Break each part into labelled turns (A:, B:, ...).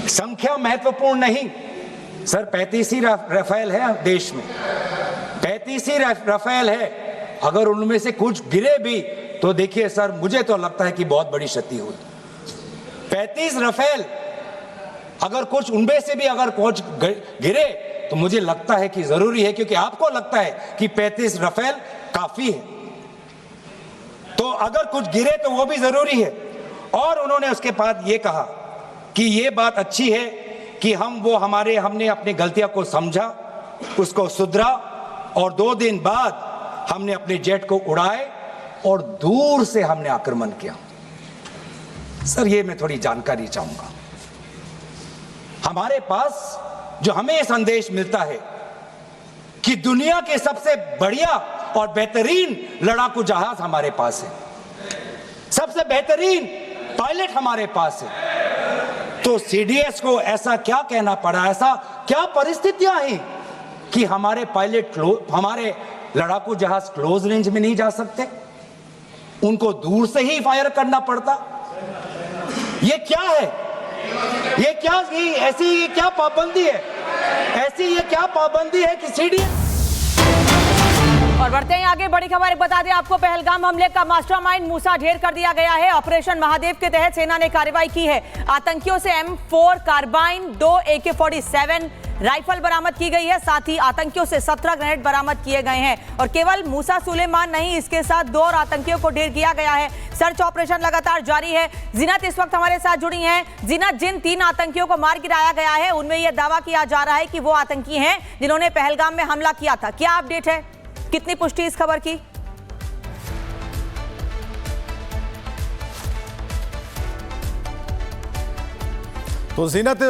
A: संख्या महत्वपूर्ण नहीं सर, 35 ही राफेल है देश में, 35 ही राफेल है। अगर उनमें से कुछ गिरे भी तो देखिए सर, मुझे तो लगता है कि बहुत बड़ी क्षति हुई। 35 राफेल, अगर कुछ उनमें से भी अगर कुछ गिरे तो मुझे लगता है कि जरूरी है, क्योंकि आपको लगता है कि 35 राफेल काफी है, तो अगर कुछ गिरे तो वो भी जरूरी है। और उन्होंने उसके बाद ये कहा कि ये बात अच्छी है कि हमने अपनी गलतियों को समझा, उसको सुधरा, और 2 दिन बाद हमने अपने जेट को उड़ाए और दूर से हमने आक्रमण किया। सर, ये मैं थोड़ी जानकारी चाहूंगा। हमारे पास जो हमें संदेश मिलता है कि दुनिया के सबसे बढ़िया और बेहतरीन लड़ाकू जहाज हमारे पास है, सबसे बेहतरीन पायलट हमारे पास है, तो सीडीएस को ऐसा क्या कहना पड़ा, ऐसा क्या परिस्थितियां हैं कि हमारे पायलट हमारे लड़ाकू जहाज क्लोज रेंज में नहीं जा सकते, उनको दूर से ही फायर करना पड़ता? ये क्या है? ये क्या पाबंदी है? ये क्या पाबंदी है कि सीडीएस?
B: और बढ़ते हैं आगे, बड़ी खबर बता दें आपको, पहलगाम हमले का मास्टरमाइंड मूसा ढेर कर दिया गया है। ऑपरेशन महादेव के तहत सेना ने कार्रवाई की है। आतंकियों से M4 कार्बाइन, 2 AK-47 राइफल बरामद की गई है। साथ ही आतंकियों से 17 ग्रेनेड बरामद किए गए हैं। और केवल मूसा सुलेमान नहीं, इसके साथ 2 और आतंकियों को ढेर किया गया है। सर्च ऑपरेशन लगातार जारी है। जीनत इस वक्त हमारे साथ जुड़ी हैं। जीनत, जिन 3 आतंकियों को मार गिराया गया है उनमें यह दावा किया जा रहा है कि वो आतंकी हैं जिन्होंने पहलगाम में हमला किया था, क्या अपडेट है, कितनी पुष्टि इस खबर की?
C: तो जीनत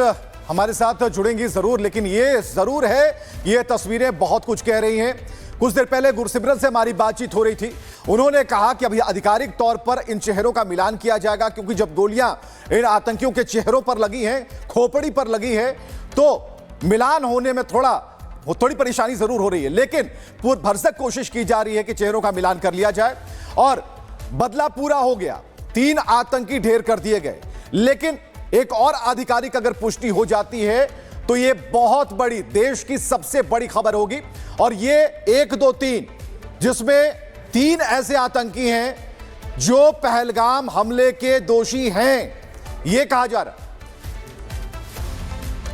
C: हमारे साथ जुड़ेंगी जरूर, लेकिन ये जरूर है, ये तस्वीरें बहुत कुछ कह रही हैं। कुछ देर पहले गुरसिमरन से हमारी बातचीत हो रही थी, उन्होंने कहा कि अभी आधिकारिक तौर पर इन चेहरों का मिलान किया जाएगा, क्योंकि जब गोलियां इन आतंकियों के चेहरों पर लगी हैं, खोपड़ी पर लगी है, तो मिलान होने में थोड़ी परेशानी जरूर हो रही है, लेकिन भरसक कोशिश की जा रही है कि चेहरों का मिलान कर लिया जाए। और बदला पूरा हो गया, 3 आतंकी ढेर कर दिए गए, लेकिन एक और आधिकारिक अगर पुष्टि हो जाती है तो ये बहुत बड़ी, देश की सबसे बड़ी खबर होगी। और ये 1, 2, 3, जिसमें 3 ऐसे आतंकी हैं जो पहलगाम हमले के दोषी हैं, ये कहा जा रहा है।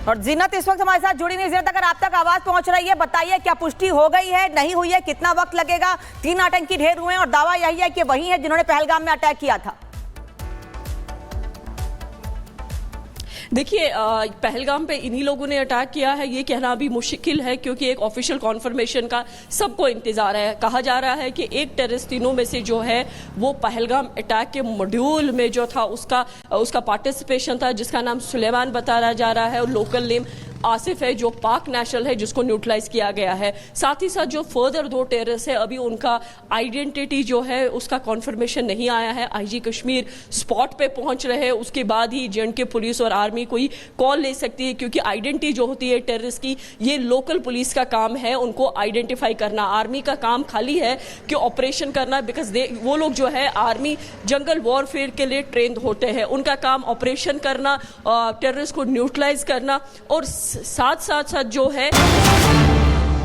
B: और जीनत इस वक्त हमारे साथ जुड़ी नहीं। जीनत, अगर आप तक आवाज पहुंच रही है, बताइए क्या पुष्टि हो गई है, नहीं हुई है, कितना वक्त लगेगा? 3 आतंकी ढेर हुए हैं और दावा यही है कि वही है जिन्होंने पहलगाम में अटैक किया था।
D: देखिए, पहलगाम पे इन्हीं लोगों ने अटैक किया है, ये कहना अभी मुश्किल है, क्योंकि एक ऑफिशियल कॉन्फर्मेशन का सबको इंतजार है। कहा जा रहा है कि एक टेररिस्ट तीनों में से जो है वो पहलगाम अटैक के मॉड्यूल में जो था उसका पार्टिसिपेशन था, जिसका नाम सुलेमान बताया जा रहा है, और लोकल नेम आसिफ है, जो पाक नेशनल है, जिसको न्यूट्रलाइज किया गया है। साथ ही साथ जो फर्दर 2 टेररिस्ट है, अभी उनका आइडेंटिटी जो है उसका कॉन्फर्मेशन नहीं आया है। आईजी कश्मीर स्पॉट पे पहुंच रहे हैं, उसके बाद ही J&K पुलिस और आर्मी कोई कॉल ले सकती है, क्योंकि आइडेंटिटी जो होती है टेररिस्ट की, ये लोकल पुलिस का काम है, उनको आइडेंटिफाई करना। आर्मी का काम खाली है कि ऑपरेशन करना, बिकॉज वो लोग जो है आर्मी जंगल वॉरफेयर के लिए ट्रेंड होते हैं, उनका काम ऑपरेशन करना, टेररिस्ट को न्यूट्रलाइज करना, और साथ जो है।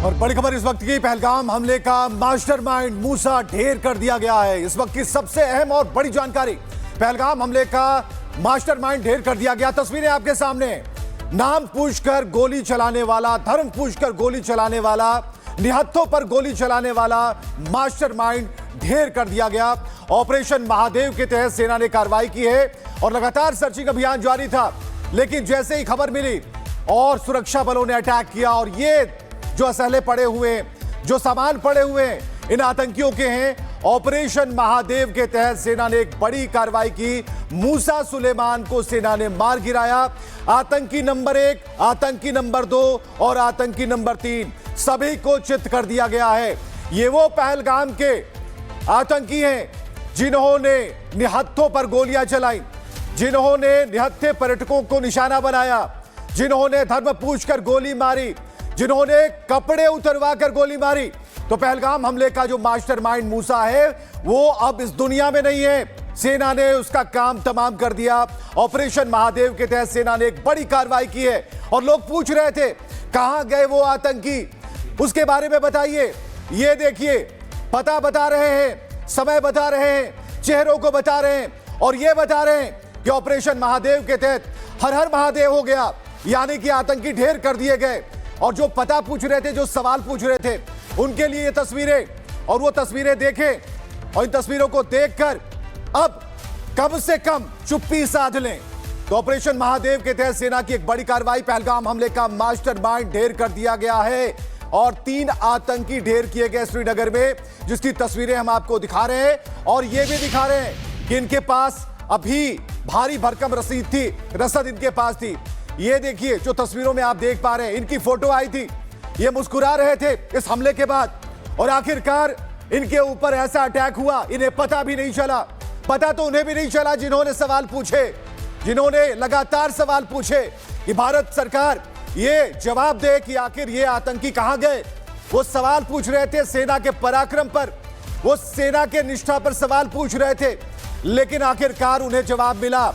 C: और बड़ी खबर इस वक्त की, पहलगाम हमले का मास्टरमाइंड मूसा ढेर कर दिया गया है। इस वक्त की सबसे अहम और बड़ी जानकारी, पहलगाम हमले का मास्टरमाइंड ढेर कर दिया गया। तस्वीरें आपके सामने, नाम पूछकर गोली चलाने वाला, धर्म पूछकर गोली चलाने वाला, निहत्थों पर गोली चलाने वाला मास्टरमाइंड ढेर कर दिया गया। ऑपरेशन महादेव के तहत सेना ने कार्रवाई की है और लगातार सर्चिंग अभियान जारी था, लेकिन जैसे ही खबर मिली और सुरक्षा बलों ने अटैक किया, और ये जो असलहे पड़े हुए, जो सामान पड़े हुए इन आतंकियों के हैं। ऑपरेशन महादेव के तहत सेना ने एक बड़ी कार्रवाई की, मूसा सुलेमान को सेना ने मार गिराया। आतंकी नंबर 1, आतंकी नंबर 2 और आतंकी नंबर 3 सभी को चित कर दिया गया है। ये वो पहलगाम के आतंकी हैं जिन्होंने निहत्थों पर गोलियां चलाई, जिन्होंने निहत्थे पर्यटकों को निशाना बनाया, जिन्होंने धर्म पूछकर गोली मारी, जिन्होंने कपड़े उतरवा कर गोली मारी। तो पहलगाम हमले का जो मास्टरमाइंड मूसा है वो अब इस दुनिया में नहीं है, सेना ने उसका काम तमाम कर दिया। ऑपरेशन महादेव के तहत सेना ने एक बड़ी कार्रवाई की है और लोग पूछ रहे थे कहां गए वो आतंकी, उसके बारे में बताइए। ये देखिए, पता बता रहे हैं, समय बता रहे हैं, चेहरों को बता रहे हैं और ये बता रहे हैं कि ऑपरेशन महादेव के तहत हर हर महादेव हो गया, यानी कि आतंकी ढेर कर दिए गए। और जो पता पूछ रहे थे, जो सवाल पूछ रहे थे, उनके लिए ये तस्वीरें, और वो तस्वीरें देखें और इन तस्वीरों को देखकर अब कम से कम चुप्पी साध लें। तो ऑपरेशन महादेव के तहत सेना की एक बड़ी कार्रवाई, पहलगाम हमले का मास्टरमाइंड ढेर कर दिया गया है और 3 आतंकी ढेर किए गए श्रीनगर में, जिसकी तस्वीरें हम आपको दिखा रहे हैं और यह भी दिखा रहे हैं कि इनके पास अभी भारी भरकम रसद इनके पास थी। ये देखिए, जो तस्वीरों में आप देख पा रहे हैं, इनकी फोटो आई थी, ये मुस्कुरा रहे थे इस हमले के बाद और आखिरकार इनके ऊपर ऐसा अटैक हुआ, इन्हें पता भी नहीं चला। पता तो उन्हें भी नहीं चला जिन्होंने सवाल पूछे, जिन्होंने लगातार सवाल पूछे कि भारत सरकार ये जवाब दे कि आखिर ये आतंकी कहां गए। वो सवाल पूछ रहे थे सेना के पराक्रम पर, वो सेना के निष्ठा पर सवाल पूछ रहे थे, लेकिन आखिरकार उन्हें जवाब मिला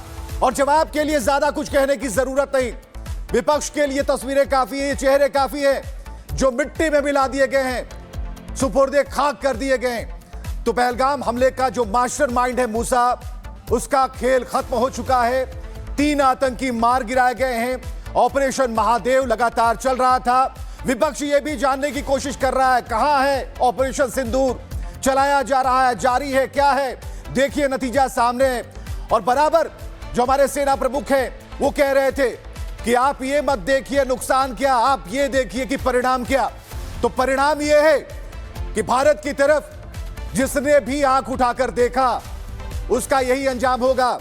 C: और जवाब के लिए ज्यादा कुछ कहने की जरूरत नहीं। विपक्ष के लिए तस्वीरें काफी है, चेहरे काफी है जो मिट्टी में मिला दिए गए हैं, सुपुर्दे खाक कर दिए गए हैं। तो पहलगाम हमले का जो मास्टरमाइंड है मूसा, उसका खेल खत्म हो चुका है। 3 आतंकी मार गिराए गए हैं। ऑपरेशन महादेव लगातार चल रहा था। विपक्ष ये भी जानने की कोशिश कर रहा है कहां है ऑपरेशन सिंदूर, चलाया जा रहा है, जारी है, क्या है। देखिए नतीजा सामने है और बराबर जो हमारे सेना प्रमुख हैं वो कह रहे थे कि आप ये मत देखिए नुकसान क्या, आप ये देखिए कि परिणाम क्या। तो परिणाम ये है कि भारत की तरफ जिसने भी आंख उठाकर देखा उसका यही अंजाम होगा।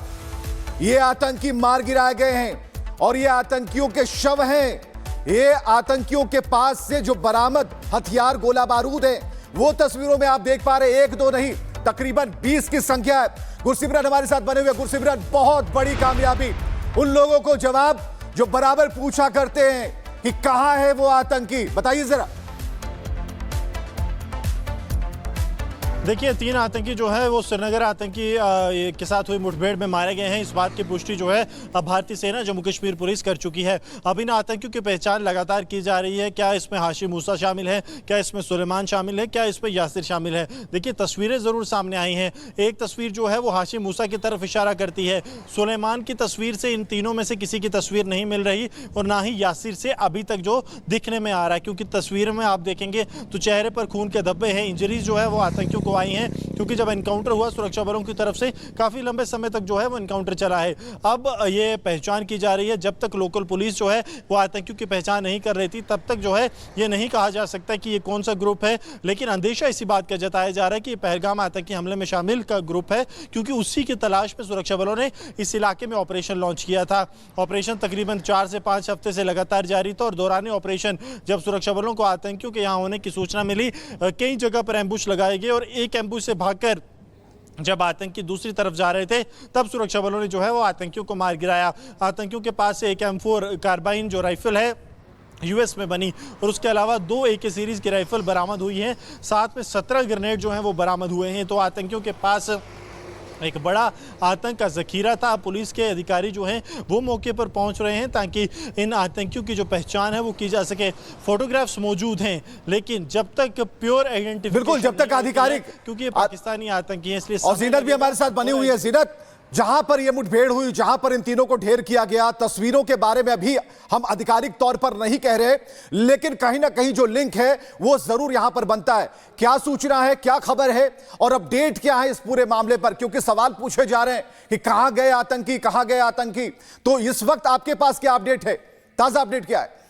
C: ये आतंकी मार गिराए गए हैं और ये आतंकियों के शव हैं। ये आतंकियों के पास से जो बरामद हथियार, गोला बारूद है, वो तस्वीरों में आप देख पा रहे, 1 2 नहीं, तकरीबन 20 की संख्या है। गुरसिमरन हमारे साथ बने हुए। गुरसिमरन, बहुत बड़ी कामयाबी उन लोगों को जवाब जो बराबर पूछा करते हैं कि कहां है वो आतंकी, बताइए जरा।
E: देखिए 3 आतंकी जो है वो श्रीनगर आतंकी के साथ हुई मुठभेड़ में मारे गए हैं। इस बात की पुष्टि जो है अब भारतीय सेना जम्मू कश्मीर पुलिस कर चुकी है। अब इन आतंकियों की पहचान लगातार की जा रही है। क्या इसमें हाशिम मूसा शामिल है, क्या इसमें सुलेमान शामिल है, क्या इसमें यासिर शामिल है। देखिए तस्वीरें ज़रूर सामने आई हैं। एक तस्वीर जो है वो हाशिम मूसा की तरफ इशारा करती है। सुलेमान की तस्वीर से इन तीनों में से किसी की तस्वीर नहीं मिल रही और ना ही यासिर से अभी तक जो दिखने में आ रहा है, क्योंकि तस्वीर में आप देखेंगे तो चेहरे पर खून के धब्बे हैं। इंजरीज जो है वो आतंकियों को आई हैं, क्योंकि जब एनकाउंटर हुआ सुरक्षा बलों की तरफ से काफी लंबे समय तक जो है वो एनकाउंटर चला है। अब ये पहचान की जा रही है। जब तक लोकल पुलिस जो है वो आतंकियों की पहचान नहीं कर रही थी, तब तक जो है ये नहीं कहा जा सकता कि ये कौन सा ग्रुप है। लेकिन अंदेशा इसी बात का जताया जा रहा है कि पहलगाम आतंकी हमले में शामिल का ग्रुप है, क्योंकि उसी की तलाश में सुरक्षा बलों ने इस इलाके में ऑपरेशन लॉन्च किया था। ऑपरेशन तकरीबन 4 से 5 हफ्ते से लगातार जारी था और दौरान ऑपरेशन जब सुरक्षा बलों को आतंकियों के यहाँ होने की सूचना मिली, कई जगह पर एम्बुश लगाए गए और एक एम्बुश से भागकर जब आतंकी दूसरी तरफ जा रहे थे तब सुरक्षा बलों ने जो है वो आतंकियों को मार गिराया। आतंकियों के पास से एक M4 कार्बाइन जो राइफल है US में बनी और उसके अलावा 2 AK सीरीज की राइफल बरामद हुई हैं। साथ में 17 ग्रेनेड जो हैं वो बरामद हुए हैं। तो आतंकियों के पास एक बड़ा आतंक का जखीरा था। पुलिस के अधिकारी जो हैं वो मौके पर पहुंच रहे हैं ताकि इन आतंकियों की जो पहचान है वो की जा सके। फोटोग्राफ्स मौजूद हैं, लेकिन जब तक प्योर आइडेंटिफिकेशन, बिल्कुल
C: जब तक आधिकारिक,
E: क्योंकि ये पाकिस्तानी आतंकी हैं, इसलिए।
C: और जीनत भी हमारे साथ बनी हुई है। जीनत, जहां पर यह मुठभेड़ हुई, जहां पर इन तीनों को ढेर किया गया, तस्वीरों के बारे में अभी हम आधिकारिक तौर पर नहीं कह रहे, लेकिन कहीं ना कहीं जो लिंक है वो जरूर यहां पर बनता है। क्या सूचना है, क्या खबर है और अपडेट क्या है इस पूरे मामले पर, क्योंकि सवाल पूछे जा रहे हैं कि कहां गए आतंकी, कहां गए आतंकी। तो इस वक्त आपके पास क्या अपडेट है, ताजा अपडेट क्या है?